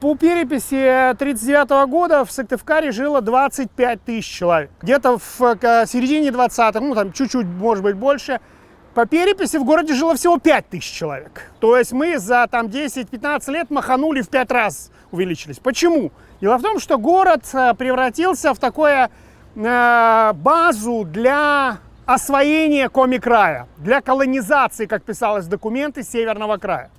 По переписи 1939 года в Сыктывкаре жило 25 тысяч человек. Где-то в середине 20-х, ну там чуть-чуть, может быть, больше, по переписи в городе жило всего 5 тысяч человек. То есть мы за там 10-15 лет маханули в 5 раз, увеличились. Почему? Дело в том, что город превратился в такую базу для освоения Коми-края, для колонизации, как писалось в документы, Северного края.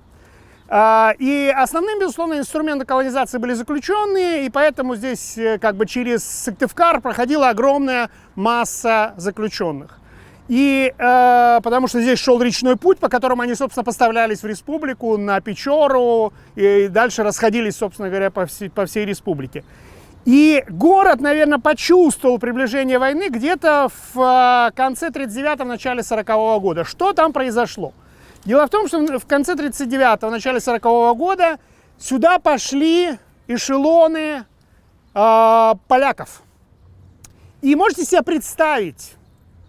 И основным, безусловно, инструментом колонизации были заключенные, и поэтому здесь как бы через Сыктывкар проходила огромная масса заключенных. И потому что здесь шел речной путь, по которому они, собственно, поставлялись в республику, на Печору, и дальше расходились, собственно говоря, по всей республике. И город, наверное, почувствовал приближение войны где-то в конце 39-го, начале 40-го года. Что там произошло? Дело в том, что в конце 39-го, начале 40-го года сюда пошли эшелоны поляков. И можете себе представить,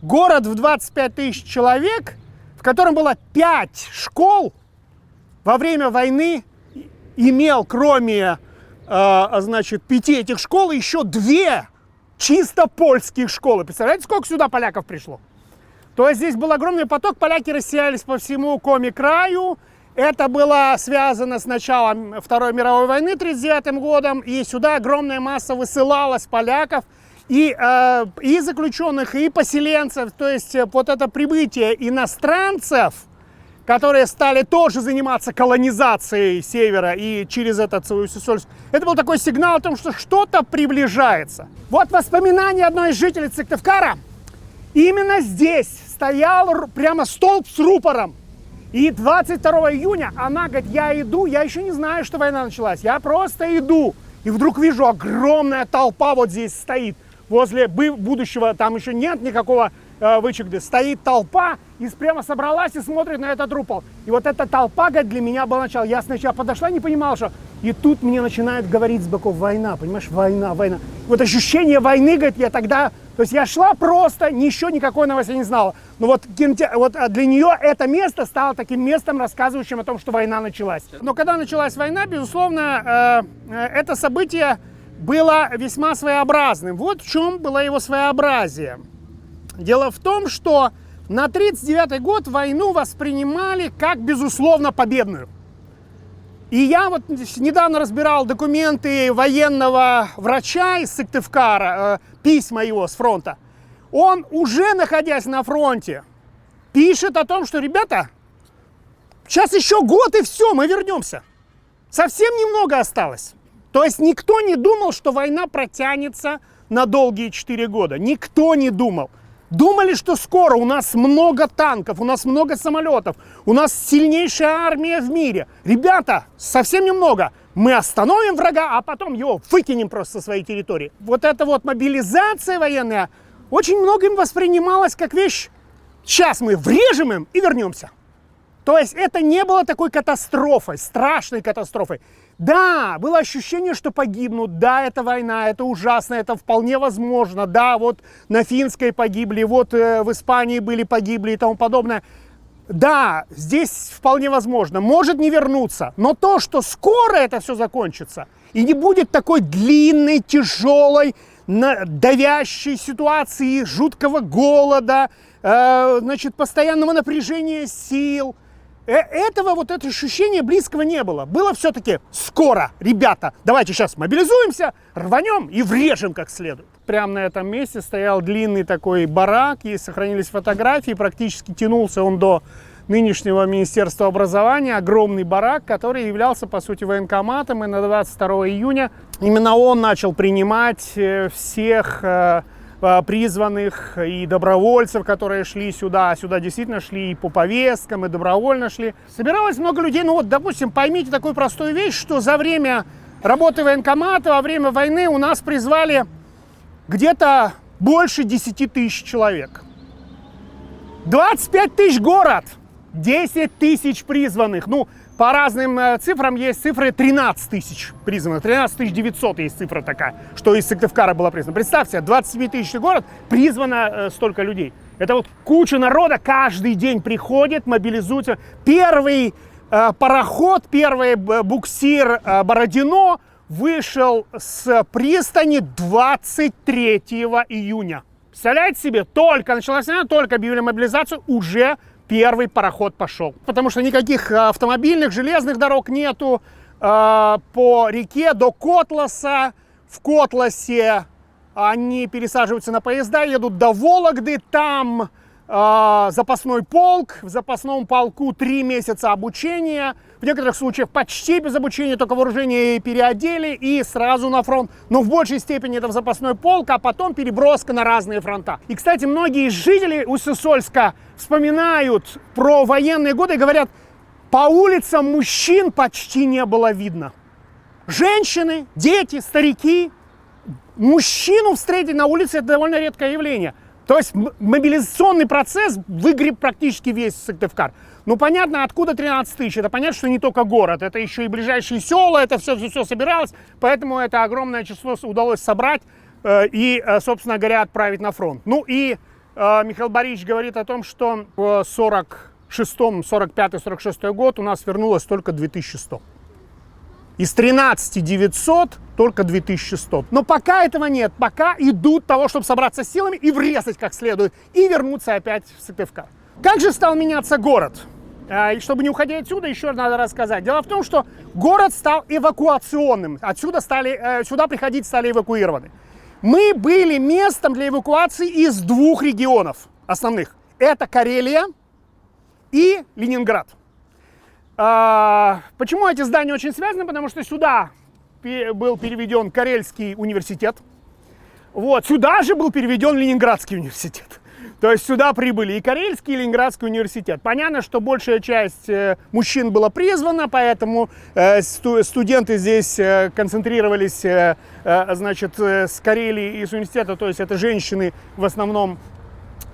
город в 25 тысяч человек, в котором было 5 школ, во время войны имел, кроме, значит, 5 этих школ, еще 2 чисто польских школы. Представляете, сколько сюда поляков пришло? То есть здесь был огромный поток, поляки расселялись по всему Коми-краю. Это было связано с началом Второй мировой войны 1939 годом, и сюда огромная масса высылалась поляков, и заключенных, и поселенцев. То есть вот это прибытие иностранцев, которые стали тоже заниматься колонизацией севера и через этот Сысольск, это был такой сигнал о том, что что-то приближается. Вот воспоминания одной из жителей Сыктывкара. Именно здесь стоял прямо столб с рупором. И 22 июня она говорит, я иду, я еще не знаю, что война началась, я просто иду. И вдруг вижу, огромная толпа вот здесь стоит, возле будущего, там еще нет никакого вычегды, стоит толпа, и прямо собралась и смотрит на этот рупор. И вот эта толпа, говорит, для меня было начало. Я сначала подошла, не понимала, что... И тут мне начинает говорить с боков, война, понимаешь, война, война. Вот ощущение войны, говорит, я тогда... То есть я шла просто, еще никакой новости не знала. Но вот для нее это место стало таким местом, рассказывающим о том, что война началась. Но когда началась война, безусловно, это событие было весьма своеобразным. Вот в чем было его своеобразие. Дело в том, что на 1939 год войну воспринимали как, безусловно, победную. И я вот недавно разбирал документы военного врача из Сыктывкара, письма его с фронта. Он, уже находясь на фронте, пишет о том, что, ребята, сейчас еще год и все, мы вернемся. Совсем немного осталось. То есть никто не думал, что война протянется на долгие 4 года. Никто не думал. Думали, что скоро, у нас много танков, у нас много самолетов, у нас сильнейшая армия в мире. Ребята, совсем немного. Мы остановим врага, а потом его выкинем просто со своей территории. Вот эта вот мобилизация военная очень многим воспринималась как вещь. Сейчас мы врежем им и вернемся. То есть это не было такой катастрофой, страшной катастрофой. Да, было ощущение, что погибнут, да, это война, это ужасно, это вполне возможно, да, вот на Финской погибли, вот в Испании погибли и тому подобное. Да, здесь вполне возможно, может не вернуться, но то, что скоро это все закончится, и не будет такой длинной, тяжелой, давящей ситуации, жуткого голода, значит, постоянного напряжения сил, этого вот это ощущение близкого не было. Было все-таки скоро, ребята, давайте сейчас мобилизуемся, рванем и врежем как следует. Прямо на этом месте стоял длинный такой барак, и сохранились фотографии, практически тянулся он до нынешнего Министерства образования. Огромный барак, который являлся, по сути, военкоматом, и на 22 июня именно он начал принимать всех призванных и добровольцев, которые шли сюда. Сюда действительно шли и по повесткам, и добровольно шли. Собиралось много людей. Ну вот, допустим, поймите такую простую вещь, что за время работы военкомата, во время войны у нас призвали где-то больше 10 тысяч человек. 25 тысяч город, 10 тысяч призванных. Ну, по разным цифрам есть цифры 13 тысяч призванных. 13 900 есть цифра такая, что из Сыктывкара была призвана. Представьте, 27-тысячный город, призвано столько людей. Это вот куча народа каждый день приходит, мобилизуется. Первый пароход, первый буксир Бородино, вышел с пристани 23 июня. Представляете себе, только началась война, только объявили мобилизацию, уже первый пароход пошел. Потому что никаких автомобильных, железных дорог нету. По реке до Котласа. В Котласе они пересаживаются на поезда, едут до Вологды. Там запасной полк. В запасном полку 3 месяца обучения. В некоторых случаях почти без обучения, только вооружение переодели и сразу на фронт. Но в большей степени это в запасной полк, а потом переброска на разные фронта. И, кстати, многие жители Усть-Сысольска вспоминают про военные годы и говорят, по улицам мужчин почти не было видно. Женщины, дети, старики. Мужчину встретить на улице – это довольно редкое явление. То есть мобилизационный процесс выгреб практически весь Сыктывкар. Ну, понятно, откуда 13 тысяч. Это понятно, что не только город, это еще и ближайшие села, это все собиралось. Поэтому это огромное число удалось собрать и, собственно говоря, отправить на фронт. Ну и Михаил Борисович говорит о том, что в 46-м, 45-й, 46-й год у нас вернулось только 2100. Из 13 900 только 2100. Но пока этого нет. Пока идут того, чтобы собраться с силами и врезать как следует. И вернуться опять в Сыктывкар. Как же стал меняться город? И чтобы не уходить отсюда, еще надо рассказать. Дело в том, что город стал эвакуационным. Отсюда сюда приходить стали эвакуированы. Мы были местом для эвакуации из 2 регионов основных. Это Карелия и Ленинград. Почему эти здания очень связаны? Потому что сюда был переведен Карельский университет. Вот, сюда же был переведен Ленинградский университет. То есть сюда прибыли и Карельский, и Ленинградский университет. Понятно, что большая часть мужчин была призвана, поэтому студенты здесь концентрировались, значит, с Карелии и с университета. То есть это женщины в основном,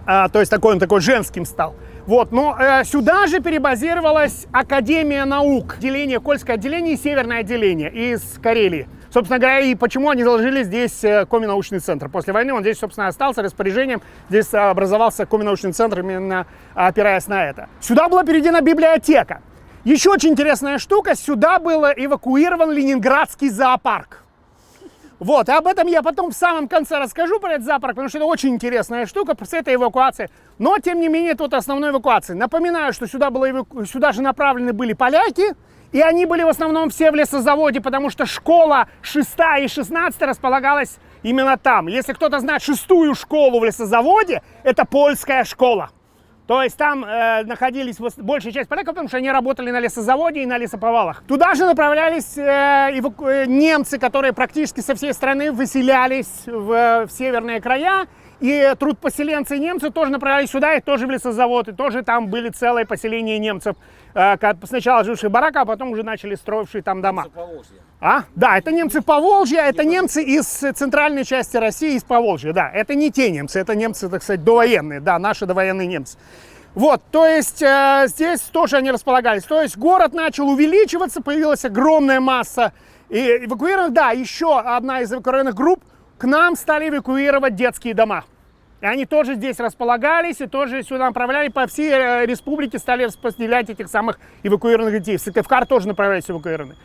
то есть такой он такой женским стал. Вот, но сюда же перебазировалась Академия наук, отделение, Кольское отделение и Северное отделение из Карелии. Собственно говоря, и почему они заложили здесь Коми-научный центр. После войны он здесь, собственно, остался распоряжением. Здесь образовался Коми-научный центр, именно опираясь на это. Сюда была переведена библиотека. Еще очень интересная штука, сюда был эвакуирован Ленинградский зоопарк. Вот, и об этом я потом в самом конце расскажу про этот зоопарк, потому что это очень интересная штука с этой эвакуацией. Но, тем не менее, это вот основной эвакуации. Напоминаю, что сюда же направлены были поляки, и они были в основном все в лесозаводе, потому что школа 6 и 16 располагалась именно там. Если кто-то знает 6-ю школу в лесозаводе, это польская школа. То есть там находились большая часть поляков, потому что они работали на лесозаводе и на лесоповалах. Туда же направлялись немцы, которые практически со всей страны выселялись в северные края. И трудпоселенцы и немцы тоже направлялись сюда, и тоже в лесозавод, и тоже там были целые поселения немцев. Сначала жившие барака, а потом уже начали строившие там дома. Да, это немцы Поволжья, это немцы из центральной части России, из Поволжья, да. Это не те немцы, это немцы, так сказать, довоенные, да, наши довоенные немцы. Вот, то есть здесь тоже они располагались. То есть город начал увеличиваться, появилась огромная масса эвакуированных. Да, еще одна из эвакуированных групп, к нам стали эвакуировать детские дома. И они тоже здесь располагались, и тоже сюда направляли. По всей республике стали распределять этих самых эвакуированных детей. В Сыктывкар тоже направлялись эвакуированные.